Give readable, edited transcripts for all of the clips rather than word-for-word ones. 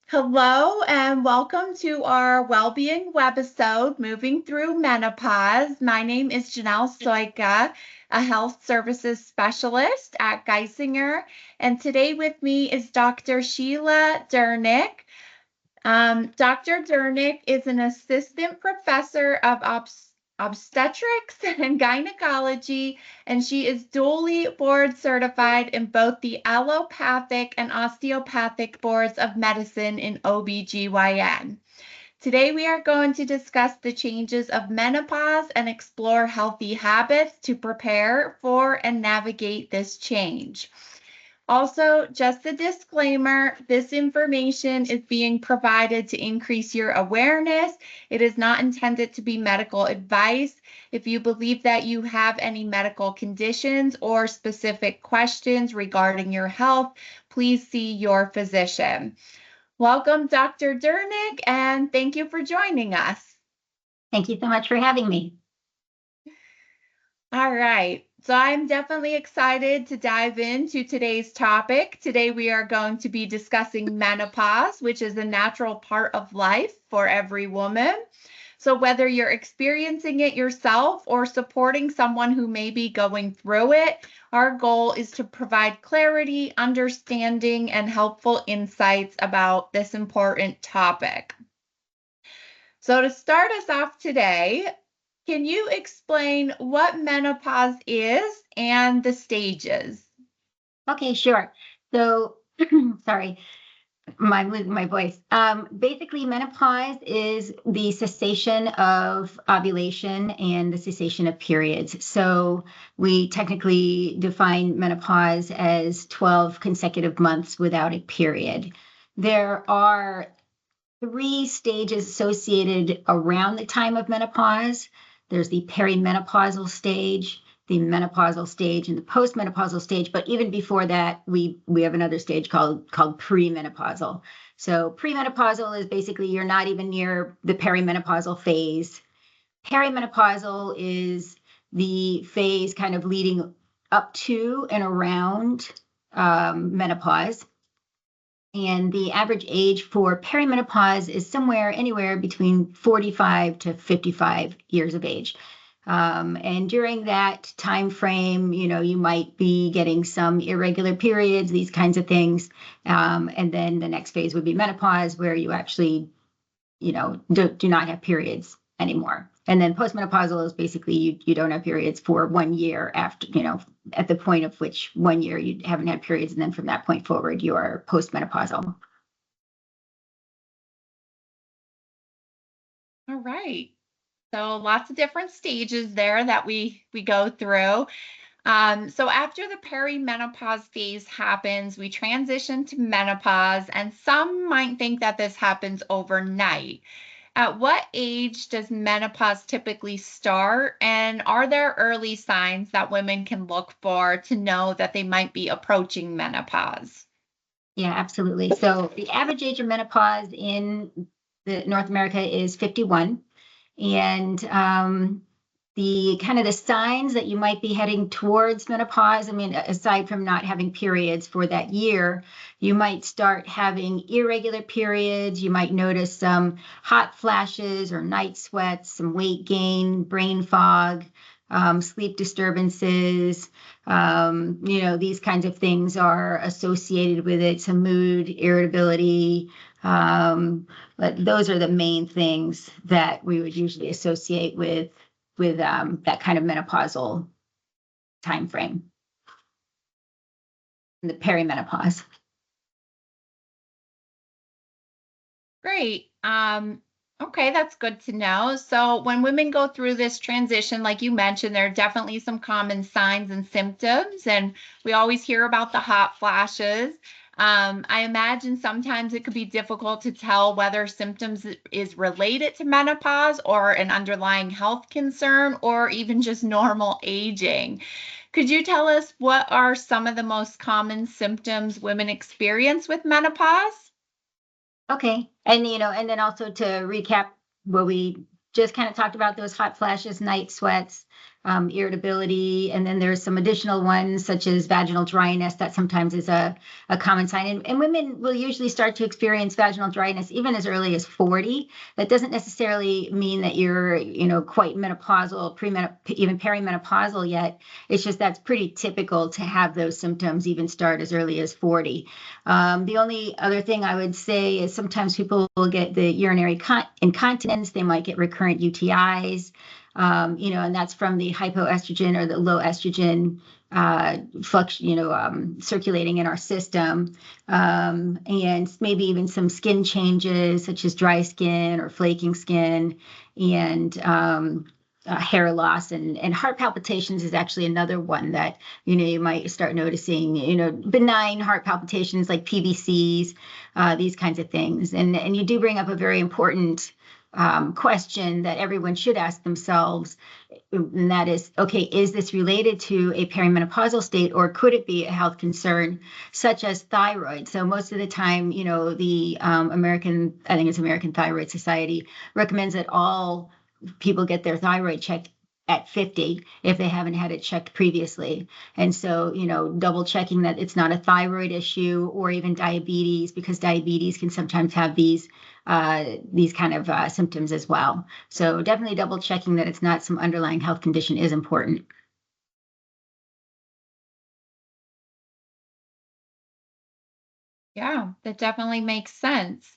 Hello and welcome to our Wellbeing Webisode, Moving Through Menopause. My name is Janelle Soika, a health services specialist at Geisinger, and today with me is Dr. Sheila Drnec. Dr. Drnec is an assistant professor of obstetrics and gynecology, and she is dually board certified in both the allopathic and osteopathic boards of medicine in OBGYN. Today, we are going to discuss the changes of menopause and explore healthy habits to prepare for and navigate this change. Also, just a disclaimer, this information is being provided to increase your awareness. It is not intended to be medical advice. If you believe that you have any medical conditions or specific questions regarding your health, please see your physician. Welcome, Dr. Drnec, and thank you for joining us. Thank you so much for having me. All right. So I'm definitely excited to dive into today's topic. Today we are going to be discussing menopause, which is a natural part of life for every woman. So whether you're experiencing it yourself or supporting someone who may be going through it, our goal is to provide clarity, understanding, and helpful insights about this important topic. So to start us off today, can you explain what menopause is and the stages? Okay, sure. So, sorry, I'm losing my voice. Basically, menopause is the cessation of ovulation and the cessation of periods. So we technically define menopause as 12 consecutive months without a period. There are 3 stages associated around the time of menopause. There's the perimenopausal stage, the menopausal stage, and the postmenopausal stage. But even before that, we have another stage called premenopausal. So premenopausal is basically you're not even near the perimenopausal phase. Perimenopausal is the phase kind of leading up to and around menopause. And the average age for perimenopause is anywhere between 45 to 55 years of age. And during that time frame, you might be getting some irregular periods, these kinds of things. And then the next phase would be menopause, where you actually, do not have periods anymore. And then postmenopausal is basically you don't have periods for 1 year after, at the point of which 1 year you haven't had periods. And then from that point forward, you are postmenopausal. All right. So lots of different stages there that we go through. So after the perimenopause phase happens, we transition to menopause, and some might think that this happens overnight. At what age does menopause typically start, and are there early signs that women can look for to know that they might be approaching menopause? Yeah, absolutely. So the average age of menopause in North America is 51. And the signs that you might be heading towards menopause, I mean, aside from not having periods for that year, you might start having irregular periods. You might notice some hot flashes or night sweats, some weight gain, brain fog, sleep disturbances. These kinds of things are associated with it, some mood, irritability. But those are the main things that we would usually associate with that kind of menopausal time frame, the perimenopause. Great. Okay, that's good to know. So when women go through this transition, like you mentioned, there are definitely some common signs and symptoms, and we always hear about the hot flashes. I imagine sometimes it could be difficult to tell whether symptoms is related to menopause or an underlying health concern or even just normal aging. Could you tell us what are some of the most common symptoms women experience with menopause? Okay. And then also to recap what we just kind of talked about, those hot flashes, night sweats, irritability, and then there's some additional ones such as vaginal dryness that sometimes is a common sign. And women will usually start to experience vaginal dryness even as early as 40. That doesn't necessarily mean that you're, quite menopausal, even perimenopausal yet. It's just that's pretty typical to have those symptoms even start as early as 40. The only other thing I would say is sometimes people will get the urinary incontinence. They might get recurrent UTIs. And that's from the hypoestrogen or the low estrogen flux, circulating in our system, and maybe even some skin changes such as dry skin or flaking skin, and hair loss, and heart palpitations is actually another one that you might start noticing. Benign heart palpitations like PVCs, these kinds of things, and you do bring up a very important question that everyone should ask themselves, and that is, okay, is this related to a perimenopausal state, or could it be a health concern such as thyroid? So most of the time, the American Thyroid Society recommends that all people get their thyroid checked at 50 if they haven't had it checked previously. And so, double checking that it's not a thyroid issue or even diabetes, because diabetes can sometimes have these kind of symptoms as well. So definitely double checking that it's not some underlying health condition is important. Yeah, that definitely makes sense.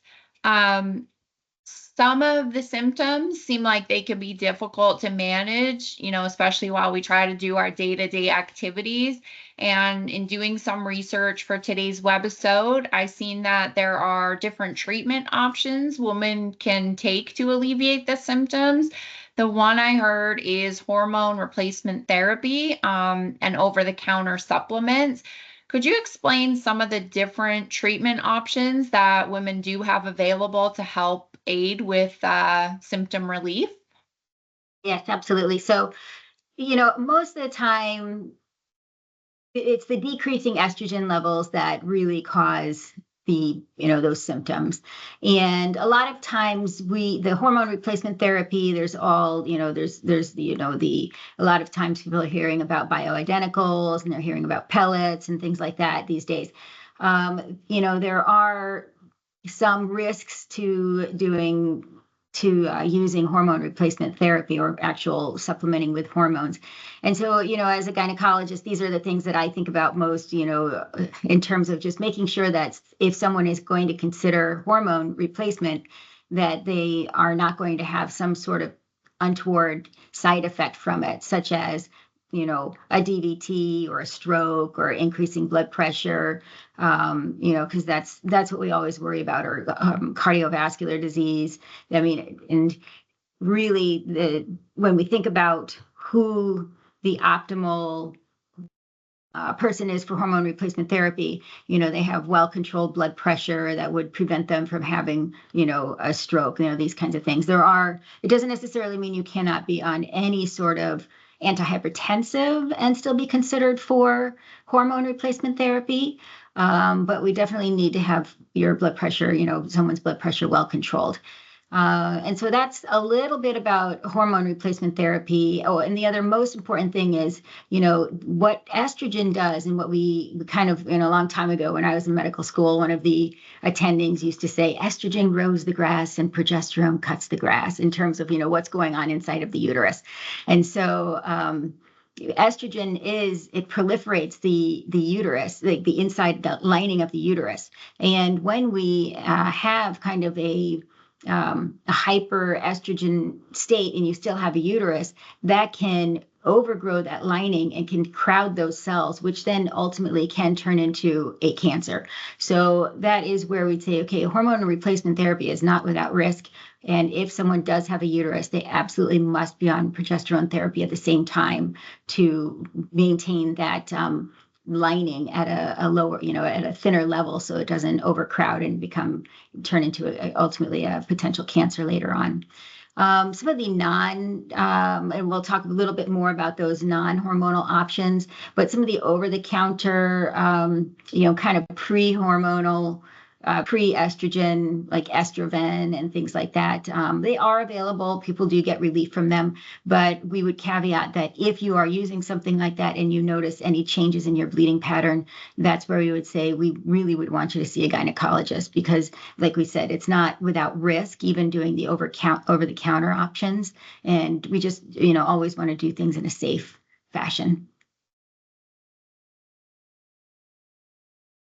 Some of the symptoms seem like they can be difficult to manage, especially while we try to do our day-to-day activities. And in doing some research for today's webisode, I've seen that there are different treatment options women can take to alleviate the symptoms. The one I heard is hormone replacement therapy, and over-the-counter supplements. Could you explain some of the different treatment options that women do have available to help aid with symptom relief? Yes, absolutely. So, most of the time, it's the decreasing estrogen levels that really cause those symptoms. And a lot of times the hormone replacement therapy, there's a lot of times people are hearing about bioidenticals, and they're hearing about pellets and things like that these days. There are some risks to using hormone replacement therapy or actual supplementing with hormones. And so, as a gynecologist, these are the things that I think about most, in terms of just making sure that if someone is going to consider hormone replacement, that they are not going to have some sort of untoward side effect from it, such as a DVT or a stroke or increasing blood pressure, because that's what we always worry about, or cardiovascular disease. I mean, and really, when we think about who the optimal person is for hormone replacement therapy, they have well-controlled blood pressure that would prevent them from having, a stroke, these kinds of things. It doesn't necessarily mean you cannot be on any sort of antihypertensive and still be considered for hormone replacement therapy. But we definitely need to have your blood pressure, someone's blood pressure well controlled. And so that's a little bit about hormone replacement therapy. Oh, and the other most important thing is, what estrogen does, and what we kind of, a long time ago when I was in medical school, one of the attendings used to say, estrogen grows the grass and progesterone cuts the grass, in terms of, what's going on inside of the uterus. And so, estrogen it proliferates the uterus, the inside, the lining of the uterus. And when we have kind of a hyperestrogen state, and you still have a uterus, that can overgrow that lining and can crowd those cells, which then ultimately can turn into a cancer. So that is where we'd say, okay, hormone replacement therapy is not without risk. And if someone does have a uterus, they absolutely must be on progesterone therapy at the same time to maintain that lining at a lower, at a thinner level, so it doesn't overcrowd and turn into ultimately a potential cancer later on. Some of the and we'll talk a little bit more about those non-hormonal options, but some of the over-the-counter, kind of pre-hormonal pre-estrogen, like estrogen and things like that. They are available. People do get relief from them, but we would caveat that if you are using something like that and you notice any changes in your bleeding pattern, that's where we would say we really would want you to see a gynecologist, because like we said, it's not without risk, even doing the over-the-counter options. And we just, always want to do things in a safe fashion.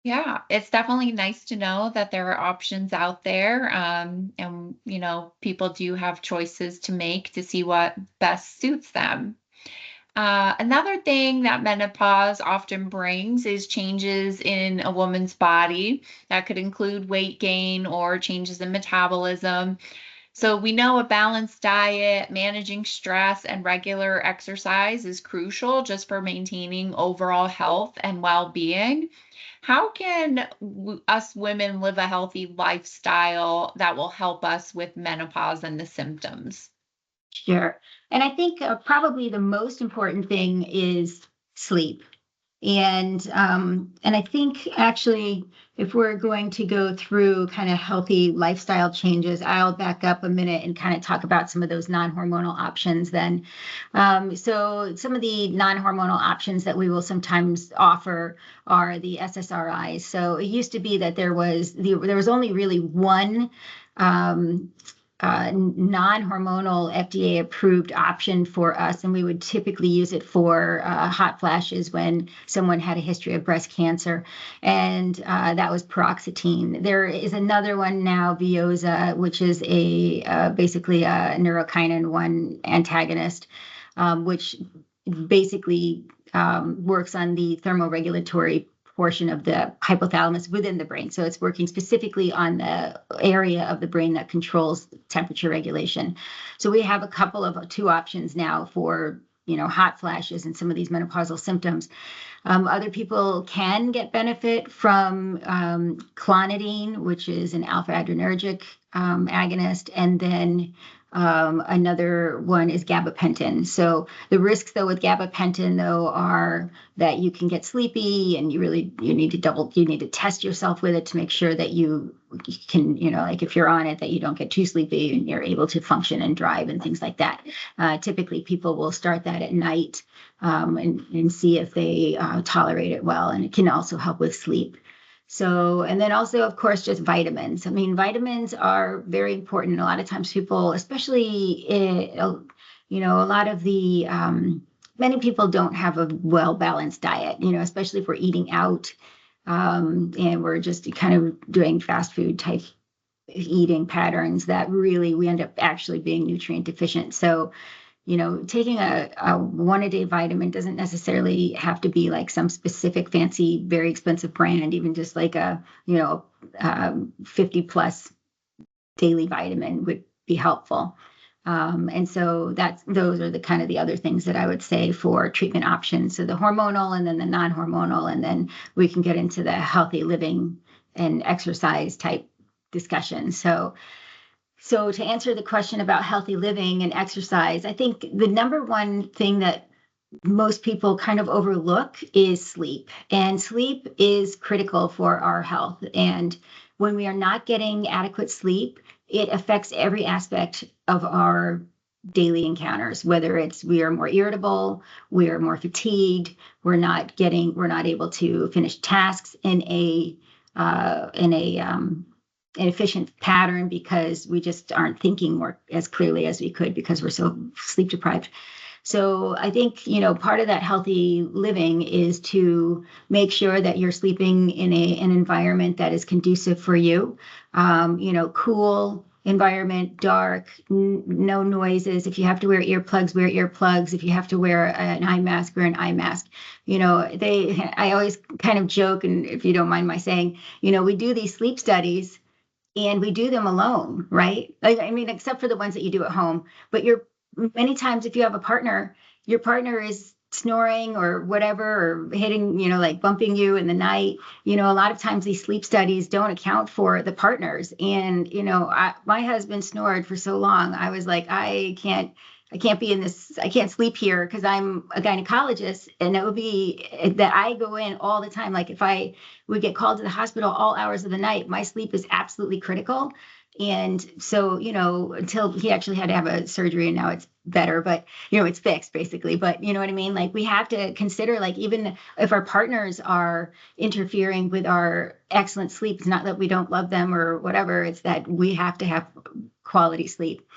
Yeah, it's definitely nice to know that there are options out there. And, people do have choices to make to see what best suits them. Another thing that menopause often brings is changes in a woman's body that could include weight gain or changes in metabolism. So we know a balanced diet, managing stress, and regular exercise is crucial just for maintaining overall health and well-being. How can us women live a healthy lifestyle that will help us with menopause and the symptoms? Sure. And I think probably the most important thing is sleep. And I think actually, if we're going to go through kind of healthy lifestyle changes, I'll back up a minute and kind of talk about some of those non-hormonal options then. So some of the non-hormonal options that we will sometimes offer are the SSRIs. So it used to be that there was only really one non-hormonal FDA approved option for us, and we would typically use it for hot flashes when someone had a history of breast cancer, and that was paroxetine. There is another one now, Veoza, which is basically a neurokinin 1 antagonist, which basically works on the thermoregulatory portion of the hypothalamus within the brain. So it's working specifically on the area of the brain that controls temperature regulation. So we have two options now for, hot flashes and some of these menopausal symptoms. Other people can get benefit from clonidine, which is an alpha adrenergic agonist, and then another one is gabapentin. So the risks, though, with gabapentin, though, are that you can get sleepy, and you need to test yourself with it to make sure that you can, like if you're on it, that you don't get too sleepy and you're able to function and drive and things like that. Typically, people will start that at night and see if they tolerate it well, and it can also help with sleep. So, and then also, of course, just vitamins. I mean, vitamins are very important. A lot of times people, especially, a lot of many people don't have a well-balanced diet, especially if we're eating out, and we're just kind of doing fast food type eating patterns that really we end up actually being nutrient deficient. So, taking a 1-a-day vitamin doesn't necessarily have to be like some specific fancy, very expensive brand, even just like a, 50 plus daily vitamin would be helpful. And so those are the kind of the other things that I would say for treatment options. So the hormonal and then the non-hormonal, and then we can get into the healthy living and exercise type discussion. So to answer the question about healthy living and exercise, I think the number one thing that most people kind of overlook is sleep. And sleep is critical for our health. And when we are not getting adequate sleep, it affects every aspect of our daily encounters, whether it's we are more irritable, we are more fatigued, we're not able to finish tasks in an efficient pattern because we just aren't thinking as clearly as we could because we're so sleep deprived. So I think, part of that healthy living is to make sure that you're sleeping in an environment that is conducive for you, cool environment, dark, no noises. If you have to wear earplugs, wear earplugs. If you have to wear an eye mask, wear an eye mask. I always kind of joke, and if you don't mind my saying, we do these sleep studies and we do them alone, right? I mean, except for the ones that you do at home. But many times, if you have a partner, your partner is snoring or whatever, or hitting, like bumping you in the night. A lot of times these sleep studies don't account for the partners. And, my husband snored for so long. I was like, I can't I can't sleep here because I'm a gynecologist. And it would be that I go in all the time. Like if I would get called to the hospital all hours of the night, my sleep is absolutely critical. And so, until he actually had to have a surgery and now it's better, but it's fixed basically. But you know what I mean? Like we have to consider, like, even if our partners are interfering with our excellent sleep, it's not that we don't love them or whatever, it's that we have to have quality sleep.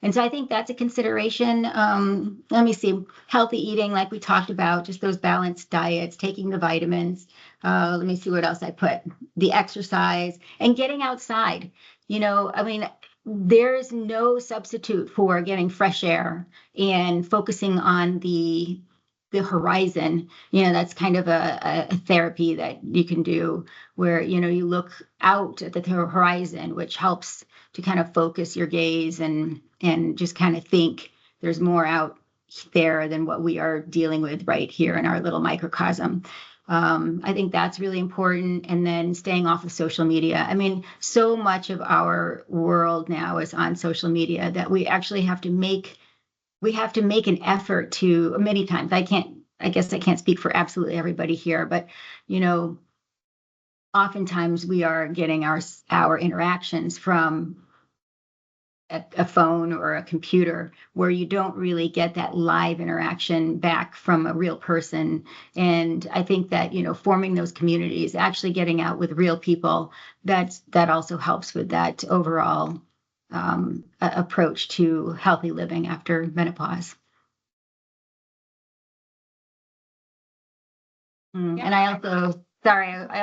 And so I think that's a consideration. Let me see, healthy eating, like we talked about, just those balanced diets, taking the vitamins. Let me see what else I put. The exercise and getting outside. I mean, there's no substitute for getting fresh air and focusing on the horizon. That's kind of a therapy that you can do where, you look out at the horizon, which helps to kind of focus your gaze and just kind of think there's more out there than what we are dealing with right here in our little microcosm. I think that's really important. And then staying off of social media. I mean, so much of our world now is on social media that we actually have to make an effort to, many times. I guess I can't speak for absolutely everybody here, but oftentimes we are getting our interactions from a phone or a computer, where you don't really get that live interaction back from a real person. And I think that, forming those communities, actually getting out with real people, that also helps with that overall approach to healthy living after menopause. And I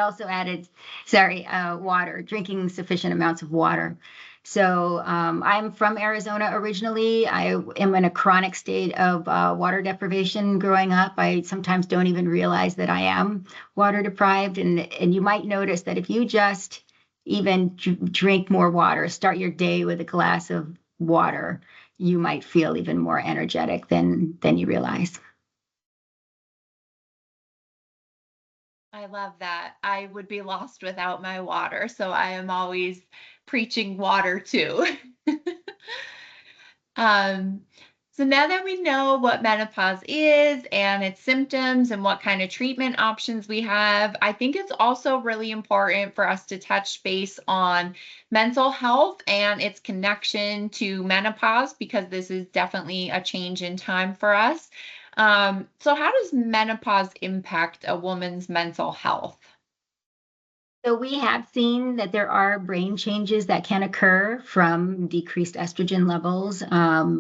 also added, water, drinking sufficient amounts of water. So I'm from Arizona originally. I am in a chronic state of water deprivation growing up. I sometimes don't even realize that I am water deprived. And you might notice that if you just even drink more water, start your day with a glass of water, you might feel even more energetic than you realize. I love that. I would be lost without my water, so I am always preaching water too. Um, so now that we know what menopause is and its symptoms and what kind of treatment options we have, I think it's also really important for us to touch base on mental health and its connection to menopause, because this is definitely a change in time for us. So how does menopause impact a woman's mental health? So we have seen that there are brain changes that can occur from decreased estrogen levels,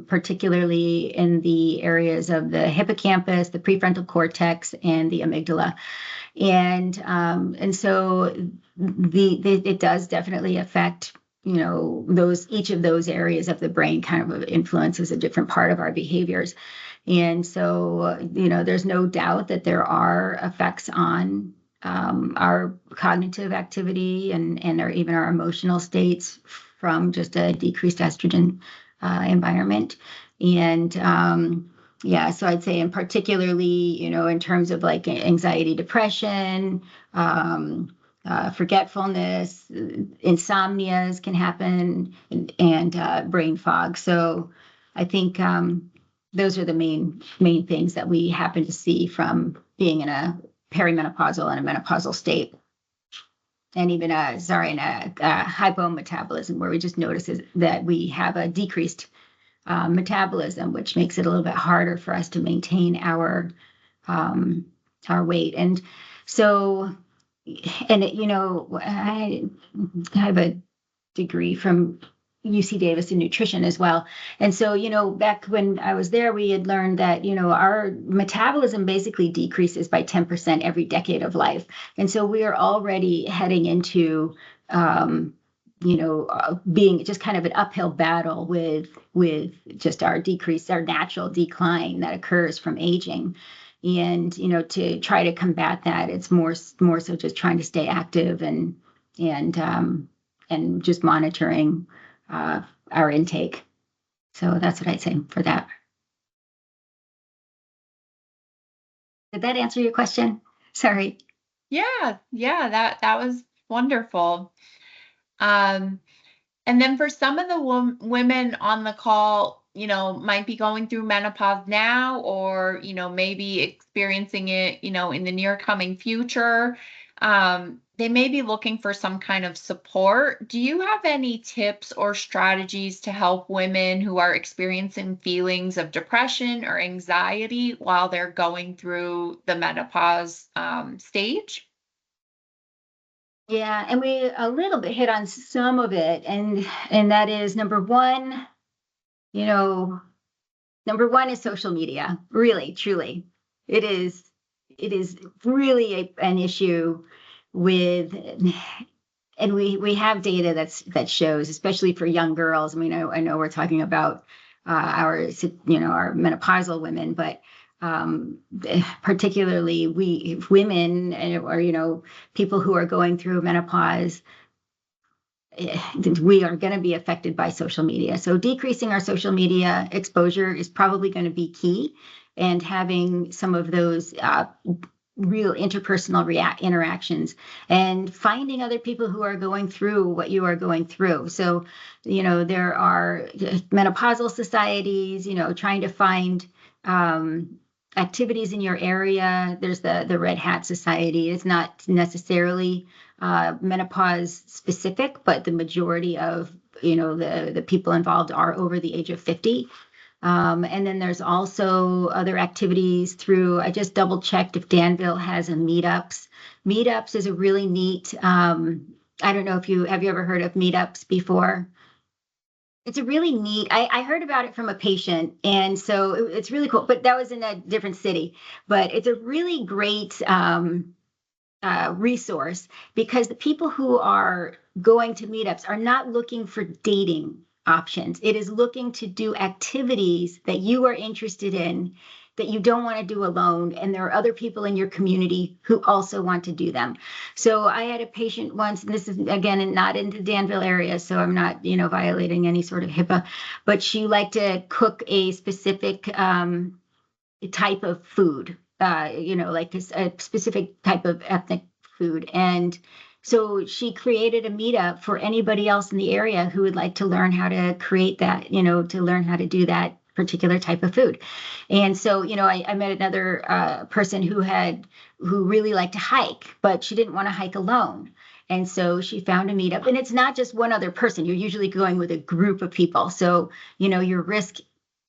particularly in the areas of the hippocampus, the prefrontal cortex, and the amygdala. And so it does definitely affect, those, each of those areas of the brain kind of influences a different part of our behaviors. And so, there's no doubt that there are effects on our cognitive activity and even our emotional states from just a decreased estrogen environment. And yeah, so I'd say, and particularly, in terms of like anxiety, depression, forgetfulness, insomnias can happen, and brain fog. So I think those are the main things that we happen to see from being in a perimenopausal and a menopausal state. And even in a hypometabolism, where we just notice that we have a decreased metabolism, which makes it a little bit harder for us to maintain our weight. And so, I have a degree from UC Davis in nutrition as well. And so, back when I was there, we had learned that, our metabolism basically decreases by 10% every decade of life. And so we are already heading into, being just kind of an uphill battle with just our natural decline that occurs from aging. And, to try to combat that, it's more so just trying to stay active and just monitoring our intake. So that's what I'd say for that. Did that answer your question? Sorry. Yeah, yeah, that was wonderful. Um, and then for some of the women on the call might be going through menopause now, or, maybe experiencing it, in the near coming future. They may be looking for some kind of support. Do you have any tips or strategies to help women who are experiencing feelings of depression or anxiety while they're going through the menopause stage? Yeah, and we a little bit hit on some of it, and that is number one, you know, number one is social media. Really, truly, it is it is really an issue with, and we have data that shows, especially for young girls. I mean, I know we're talking about our menopausal women, but particularly we women, or people who are going through menopause, we are going to be affected by social media. So decreasing our social media exposure is probably going to be key, and having some of those real interpersonal interactions, and finding other people who are going through what you are going through. So, there are menopausal societies, trying to find activities in your area. There's the Red Hat Society. It's not necessarily menopause specific, but the majority of the people involved are over the age of 50. And then there's also other activities through, I just double checked if Danville has a meetups. Meetups is a really neat, I don't know if have you ever heard of meetups before? It's a really neat, I heard about it from a patient, and so it's really cool, but that was in a different city. But it's a really great resource, because the people who are going to meetups are not looking for dating options. It is looking to do activities that you are interested in, that you don't want to do alone, and there are other people in your community who also want to do them. So I had a patient once, and this is again not in the Danville area, so I'm not violating any sort of HIPAA, but she liked to cook a specific type of food, like a specific type of ethnic food. And so she created a meetup for anybody else in the area who would like to learn how to create that, to learn how to do that particular type of food. And so, I met another person who really liked to hike, but she didn't want to hike alone. And so she found a meetup, and it's not just one other person. You're usually going with a group of people. So, your risk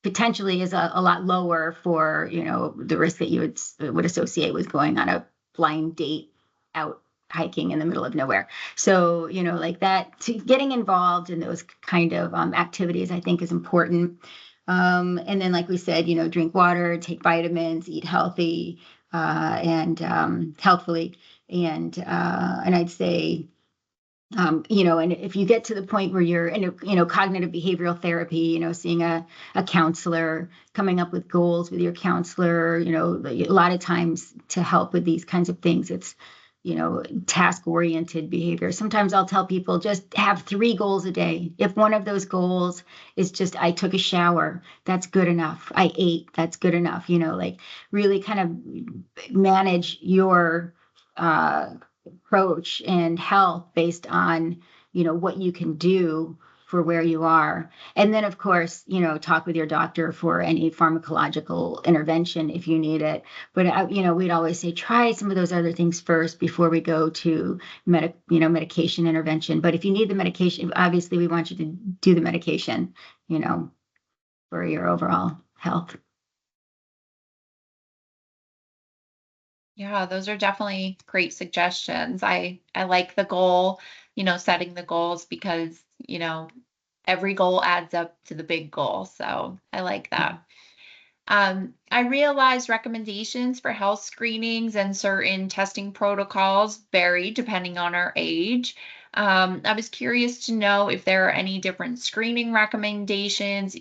potentially is a lot lower for the risk that you would associate with going on a blind date out hiking in the middle of nowhere. So like that, getting involved in those kind of activities, I think, is important. And then, like we said, drink water, take vitamins, eat healthy, and healthfully, and I'd say, and if you get to the point where you're in cognitive behavioral therapy, seeing a counselor, coming up with goals with your counselor, a lot of times to help with these kinds of things, it's, task-oriented behavior. Sometimes I'll tell people, just have 3 goals a day. If one of those goals is just, I took a shower, that's good enough. I ate, that's good enough. Like really kind of manage your approach and health based on what you can do for where you are. And then, of course, talk with your doctor for any pharmacological intervention if you need it. But we'd always say, try some of those other things first before we go to medication intervention. But if you need the medication, obviously we want you to do the medication for your overall health. Yeah, those are definitely great suggestions. I like the goal, setting the goals, because, every goal adds up to the big goal. So I like that. I realize recommendations for health screenings and certain testing protocols vary depending on our age. I was curious to know if there are any different screening recommendations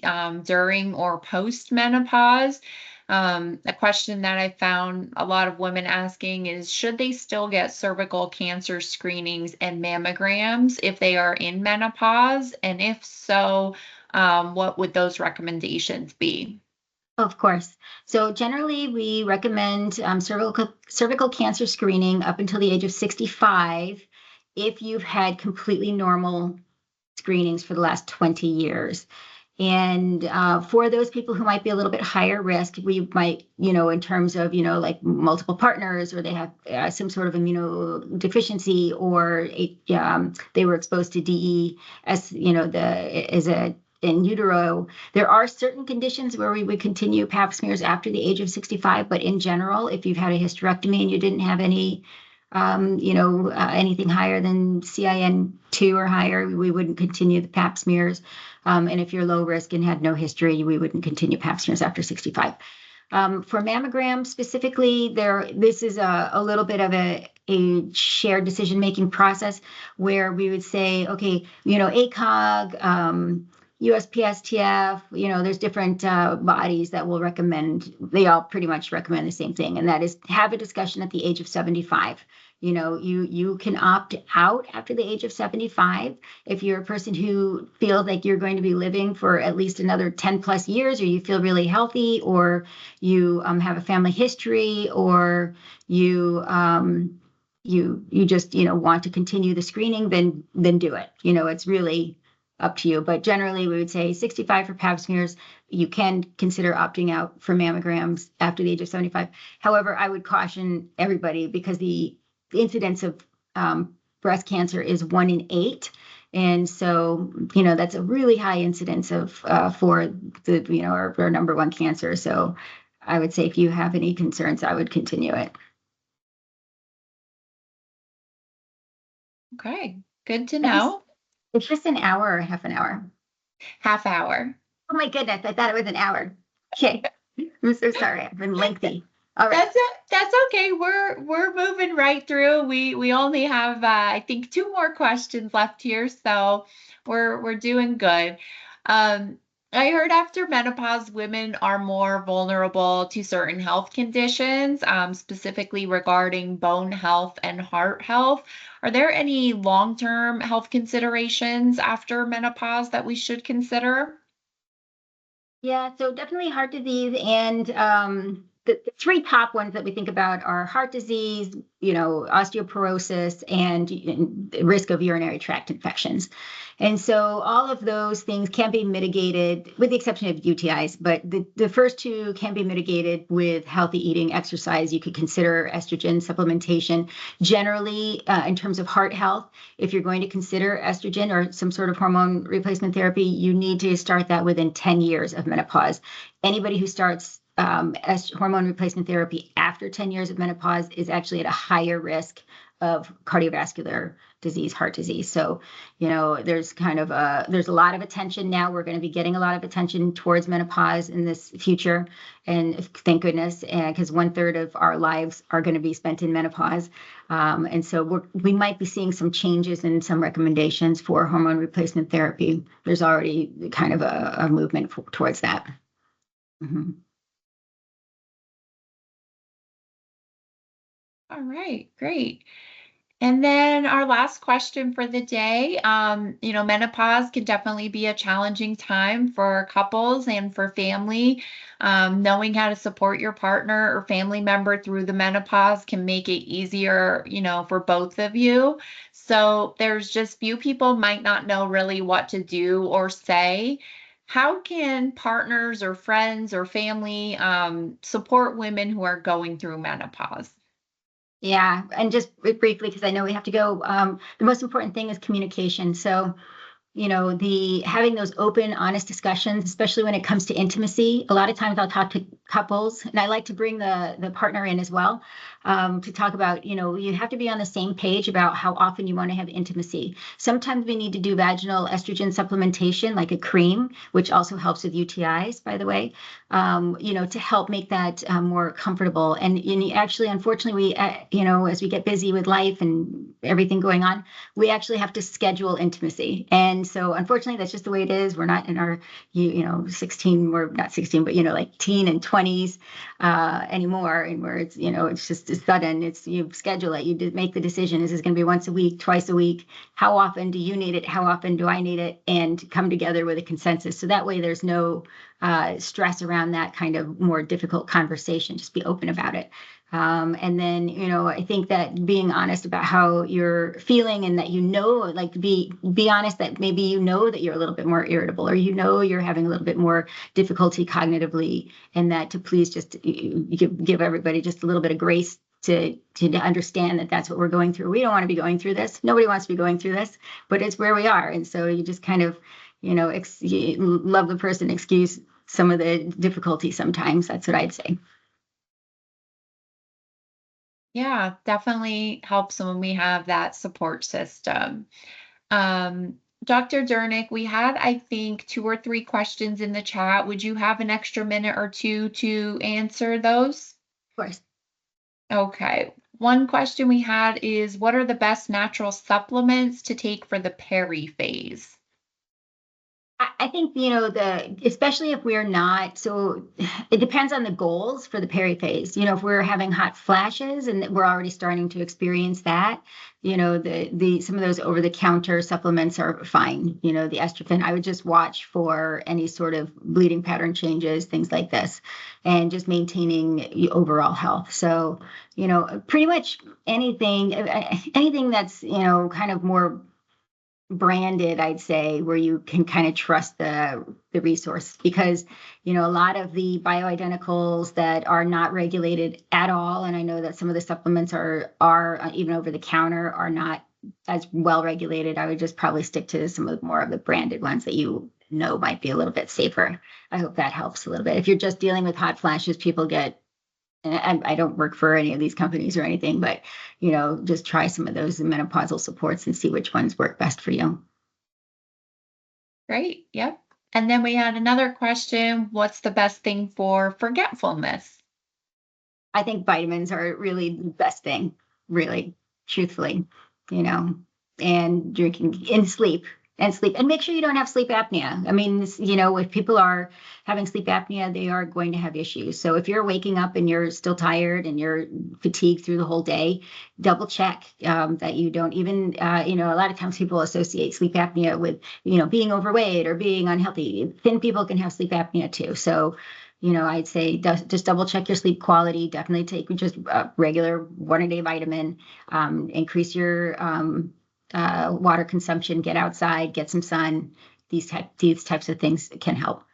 during or post menopause. A question that I found a lot of women asking is, should they still get cervical cancer screenings and mammograms if they are in menopause? And if so, what would those recommendations be? Of course. So generally, we recommend cervical cancer screening up until the age of 65 if you've had completely normal screenings for the last 20 years. And for those people who might be a little bit higher risk, we might, in terms of, like multiple partners, or they have some sort of immunodeficiency, or they were exposed to DE as, in utero. There are certain conditions where we would continue pap smears after the age of 65, but in general, if you've had a hysterectomy and you didn't have any anything higher than CIN2 or higher, we wouldn't continue the pap smears. And if you're low risk and had no history, we wouldn't continue pap smears after 65. For mammograms specifically, this is a little bit of a shared decision-making process where we would say, okay, ACOG, USPSTF, there's different bodies that will recommend, they all pretty much recommend the same thing, and that is have a discussion at the age of 75. You can opt out after the age of 75 if you're a person who feels like you're going to be living for at least another 10 plus years, or you feel really healthy, or you have a family history, or you just want to continue the screening, then do it. It's really up to you. But generally, we would say 65 for pap smears. You can consider opting out for mammograms after the age of 75. However, I would caution everybody, because the incidence of breast cancer is 1 in 8. And so, that's a really high incidence of for the, our number one cancer. So I would say if you have any concerns, I would continue it. Okay, good to know. It's just an hour or half an hour? Half hour. Oh my goodness, I thought it was an hour. Okay. I'm so sorry. I've been lengthy. All right. That's okay. We're moving right through. We only have I think 2 more questions left here, so we're doing good. I heard after menopause, women are more vulnerable to certain health conditions, specifically regarding bone health and heart health. Are there any long-term health considerations after menopause that we should consider? Yeah, so definitely heart disease, and the 3 top ones that we think about are heart disease, osteoporosis, and risk of urinary tract infections. And so all of those things can be mitigated, with the exception of UTIs, but the first 2 can be mitigated with healthy eating, exercise. You could consider estrogen supplementation. Generally, in terms of heart health, if you're going to consider estrogen or some sort of hormone replacement therapy, you need to start that within 10 years of menopause. Anybody who starts hormone replacement therapy after 10 years of menopause is actually at a higher risk of cardiovascular disease, heart disease. So, there's there's a lot of attention now. We're going to be getting a lot of attention towards menopause in this future. And thank goodness, because 1/3 of our lives are going to be spent in menopause. And so we might be seeing some changes in some recommendations for hormone replacement therapy. There's already kind of a movement towards that. Mm-hmm. All right, great. And then our last question for the day, menopause can definitely be a challenging time for couples and for family. Knowing how to support your partner or family member through the menopause can make it easier, for both of you. So there's just few people might not know really what to do or say. How can partners or friends or family support women who are going through menopause? Yeah, and just briefly, because I know we have to go, the most important thing is communication. So, the having those open, honest discussions, especially when it comes to intimacy. A lot of times I'll talk to couples, and I like to bring the partner in as well, to talk about, you have to be on the same page about how often you want to have intimacy. Sometimes we need to do vaginal estrogen supplementation, like a cream, which also helps with UTIs, by the way, to help make that more comfortable. And actually, unfortunately, we, as we get busy with life and everything going on, we actually have to schedule intimacy. And so unfortunately, that's just the way it is. We're not in our, 16, we're not 16, but, like teen and 20s anymore. And where it's, it's just sudden, you schedule it, you make the decision. Is this going to be once a week, twice a week? How often do you need it? How often do I need it? And come together with a consensus. So that way there's no stress around that kind of more difficult conversation. Just be open about it. And then, I think that being honest about how you're feeling and that, like be honest that maybe that you're a little bit more irritable, or you're having a little bit more difficulty cognitively, and that to please just give everybody just a little bit of grace to understand that that's what we're going through. We don't want to be going through this. Nobody wants to be going through this, but it's where we are. And so you just kind of, love the person, excuse some of the difficulty sometimes. That's what I'd say. Yeah, definitely helps when we have that support system. Um, Dr. Drnec, we had, I think, 2 or 3 questions in the chat. Would you have an extra minute or two to answer those? Of course. Okay. One question we had is, what are the best natural supplements to take for the peri phase? I think, especially if we're not, so it depends on the goals for the periphase. If we're having hot flashes and we're already starting to experience that, some of those over the counter supplements are fine. The estrogen, I would just watch for any sort of bleeding pattern changes, things like this, and just maintaining your overall health. So, pretty much anything that's, kind of more branded, I'd say, where you can kind of trust the resource, because a lot of the bioidenticals that are not regulated at all, and I know that some of the supplements are even over the counter, are not as well regulated. I would just probably stick to some of more of the branded ones that might be a little bit safer. I hope that helps a little bit. If you're just dealing with hot flashes, people get, and I don't work for any of these companies or anything, but just try some of those menopausal supports and see which ones work best for you. Great. Yep. And then we had another question. What's the best thing for forgetfulness? I think vitamins are really the best thing, really, truthfully, and drinking and sleep. And make sure you don't have sleep apnea. I mean, if people are having sleep apnea, they are going to have issues. So if you're waking up and you're still tired and you're fatigued through the whole day, double check that you don't even, a lot of times people associate sleep apnea with, being overweight or being unhealthy. Thin people can have sleep apnea too. So, I'd say just double check your sleep quality. Definitely take just a regular 1-a-day vitamin. Increase your water consumption. Get outside, get some sun. These types of things can help.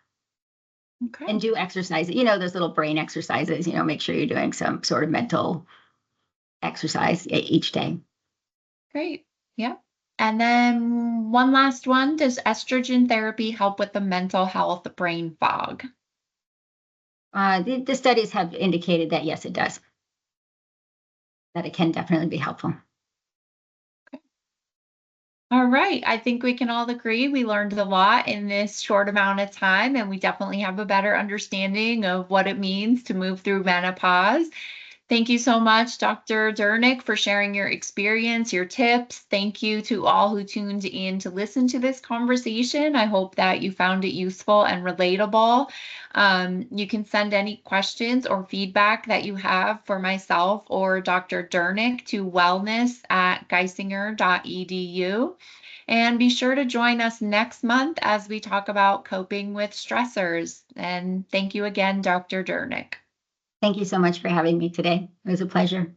Okay. And do exercise. Those little brain exercises. Make sure you're doing some sort of mental exercise each day. Great. Yep. And then one last one. Does estrogen therapy help with the mental health brain fog? The studies have indicated that, yes, it does. That it can definitely be helpful. All right. I think we can all agree we learned a lot in this short amount of time, and we definitely have a better understanding of what it means to move through menopause. Thank you so much, Dr. Drnec, for sharing your experience, your tips. Thank you to all who tuned in to listen to this conversation. I hope that you found it useful and relatable. You can send any questions or feedback that you have for myself or Dr. Drnec to wellness@geisinger.edu. And be sure to join us next month as we talk about coping with stressors. And thank you again, Dr. Drnec. Thank you so much for having me today. It was a pleasure.